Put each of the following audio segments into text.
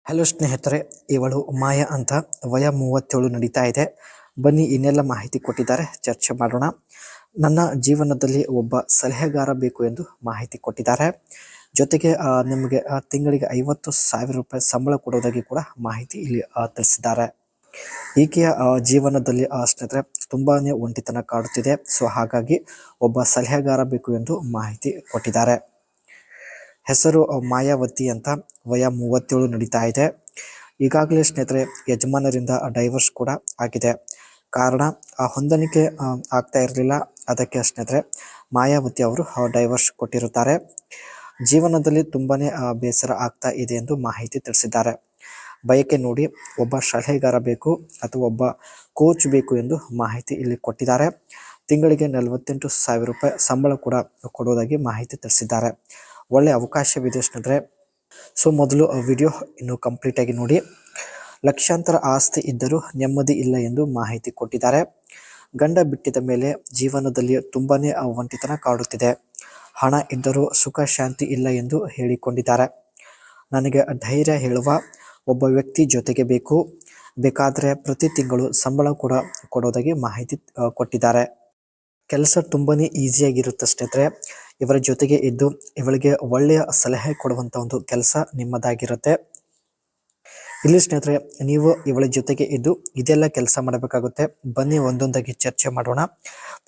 Hello ಸ್ನೇಹಿತರೆ, ಇವಳು ಮಾಯಾ ಅಂತ, ವಯ 37 ನಡೀತಾ ಇದೆ. ಬನ್ನಿ ಇನ್ನೆಲ್ಲ ಮಾಹಿತಿ ಕೊಟ್ಟಿದ್ದಾರೆ ಚರ್ಚೆ ಮಾಡೋಣ. ನನ್ನ ಜೀವನದಲ್ಲಿ ಒಬ್ಬ ಸಲಹೆಗಾರ ಬೇಕು ಎಂದು ಮಾಹಿತಿ ಕೊಟ್ಟಿದ್ದಾರೆ. ಜೊತೆಗೆ ನಿಮಗೆ ತಿಂಗಳಿಗೆ 50,000 ರೂಪಾಯಿ ಸಂಬಳ ಕೊಡೋದಾಗಿ ಕೂಡ ಮಾಹಿತಿ ಇಲ್ಲಿ ತಿಳಿಸಿದ್ದಾರೆ. ಈಕೆಯ ಜೀವನದಲ್ಲಿ ಸ್ನೇಹಿತರೆ ತುಂಬಾನೇ ಒಂಟಿತನ ಕಾಡುತ್ತಿದೆ. ಸೊ ಹಾಗಾಗಿ ಒಬ್ಬ ಸಲಹೆಗಾರ ಬೇಕು ಎಂದು ಮಾಹಿತಿ ಕೊಟ್ಟಿದ್ದಾರೆ. ಹೆಸರು ಮಾಯಾವತಿ ಅಂತ, ವಯ 37 ನಡೀತಾ ಇದೆ. ಈಗಾಗಲೇ ಸ್ನೇಹಿತರೆ ಯಜಮಾನರಿಂದ ಡೈವರ್ಸ್ ಕೂಡ ಆಗಿದೆ. ಕಾರಣ ಹೊಂದಾಣಿಕೆ ಆಗ್ತಾ ಇರಲಿಲ್ಲ. ಅದಕ್ಕೆ ಸ್ನೇಹಿತರೆ ಮಾಯಾವತಿ ಅವರು ಡೈವರ್ಸ್ ಕೊಟ್ಟಿರುತ್ತಾರೆ. ಜೀವನದಲ್ಲಿ ತುಂಬಾನೇ ಬೇಸರ ಆಗ್ತಾ ಇದೆ ಎಂದು ಮಾಹಿತಿ ತಿಳಿಸಿದ್ದಾರೆ. ಬಯಕೆ ನೋಡಿ, ಒಬ್ಬ ಸಲಹೆಗಾರ ಬೇಕು ಅಥವಾ ಒಬ್ಬ ಕೋಚ್ ಬೇಕು ಎಂದು ಮಾಹಿತಿ ಇಲ್ಲಿ ಕೊಟ್ಟಿದ್ದಾರೆ. ತಿಂಗಳಿಗೆ 48,000 ರೂಪಾಯಿ ಸಂಬಳ ಕೂಡ ಕೊಡೋದಾಗಿ ಮಾಹಿತಿ ತಿಳಿಸಿದ್ದಾರೆ. ಒಳ್ಳೆ ಅವಕಾಶವಿದೆ ಸ್ನೇಹಿತರೆ. ಸೊ ಮೊದಲು ವಿಡಿಯೋ ಇನ್ನು ಕಂಪ್ಲೀಟ್ ಆಗಿ ನೋಡಿ. ಲಕ್ಷಾಂತರ ಆಸ್ತಿ ಇದ್ದರೂ ನೆಮ್ಮದಿ ಇಲ್ಲ ಎಂದು ಮಾಹಿತಿ ಕೊಟ್ಟಿದ್ದಾರೆ. ಗಂಡ ಬಿಟ್ಟಿದ ಮೇಲೆ ಜೀವನದಲ್ಲಿ ತುಂಬಾನೇ ಒಂಟಿತನ ಕಾಡುತ್ತಿದೆ. ಹಣ ಇದ್ದರೂ ಸುಖ ಶಾಂತಿ ಇಲ್ಲ ಎಂದು ಹೇಳಿಕೊಂಡಿದ್ದಾರೆ. ನನಗೆ ಧೈರ್ಯ ಹೇಳುವ ಒಬ್ಬ ವ್ಯಕ್ತಿ ಜೊತೆಗೆ ಬೇಕು. ಬೇಕಾದರೆ ಪ್ರತಿ ತಿಂಗಳು ಸಂಬಳ ಕೂಡ ಕೊಡೋದಾಗಿ ಮಾಹಿತಿ ಕೊಟ್ಟಿದ್ದಾರೆ. ಕೆಲಸ ತುಂಬಾನೇ ಈಸಿಯಾಗಿರುತ್ತೆ ಸ್ನೇಹಿತರೆ. ಇವರ ಜೊತೆಗೆ ಇದ್ದು ಇವಳಿಗೆ ಒಳ್ಳೆಯ ಸಲಹೆ ಕೊಡುವಂತ ಒಂದು ಕೆಲಸ ನಿಮ್ಮದಾಗಿರುತ್ತೆ. ಇಲ್ಲಿ ಸ್ನೇಹಿತರೆ ನೀವು ಇವಳ ಜೊತೆಗೆ ಇದ್ದು ಇದೆಲ್ಲ ಕೆಲಸ ಮಾಡಬೇಕಾಗುತ್ತೆ. ಬನ್ನಿ ಒಂದೊಂದಾಗಿ ಚರ್ಚೆ ಮಾಡೋಣ.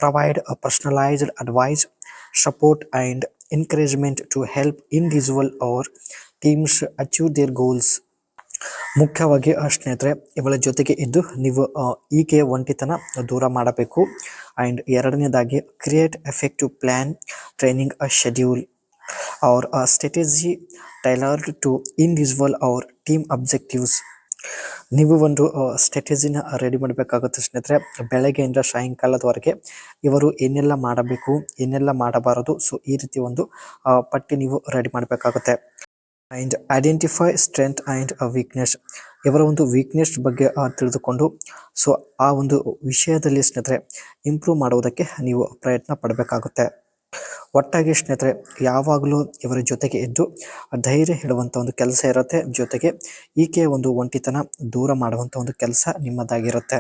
Provide personalized advice, support and encouragement to help individual or teams achieve their goals. ಮುಖ್ಯವಾಗಿ ಸ್ನೇಹಿತರೆ ಇವಳ ಜೊತೆಗೆ ಇದ್ದು ನೀವು ಈಕೆಯ ಒಂಟಿತನ ದೂರ ಮಾಡಬೇಕು. ಅಂಡ್ ಎರಡನೇದಾಗಿ create effective plan, training a schedule or strategy tailored to individual or team objectives. ನೀವು ಒಂದು ಸ್ಟ್ರಾಟಜಿನ ರೆಡಿ ಮಾಡಬೇಕಾಗುತ್ತೆ ಸ್ನೇಹಿತರೆ. ಬೆಳಗ್ಗೆಯಿಂದ ಸಾಯಂಕಾಲದವರೆಗೆ ಇವರು ಏನೆಲ್ಲ ಮಾಡಬೇಕು, ಏನೆಲ್ಲ ಮಾಡಬಾರದು, ಸೊ ಈ ರೀತಿ ಒಂದು ಪಟ್ಟಿ ನೀವು ರೆಡಿ ಮಾಡಬೇಕಾಗುತ್ತೆ. And identify strength and weakness. ಇವರ ಒಂದು ವೀಕ್ನೆಸ್ ಬಗ್ಗೆ ತಿಳಿದುಕೊಂಡು ಸೊ ಆ ಒಂದು ವಿಷಯದಲ್ಲಿ ಸ್ನೇಹಿತರೆ ಇಂಪ್ರೂವ್ ಮಾಡುವುದಕ್ಕೆ ನೀವು ಪ್ರಯತ್ನ ಪಡಬೇಕಾಗುತ್ತೆ. ಒಟ್ಟಾಗಿ ಸ್ನೇಹಿತರೆ ಯಾವಾಗಲೂ ಇವರ ಜೊತೆಗೆ ಇದ್ದು ಧೈರ್ಯ ಹೇಳುವಂಥ ಒಂದು ಕೆಲಸ ಇರುತ್ತೆ. ಜೊತೆಗೆ ಈಕೆಯ ಒಂದು ಒಂಟಿತನ ದೂರ ಮಾಡುವಂಥ ಒಂದು ಕೆಲಸ ನಿಮ್ಮದಾಗಿರುತ್ತೆ.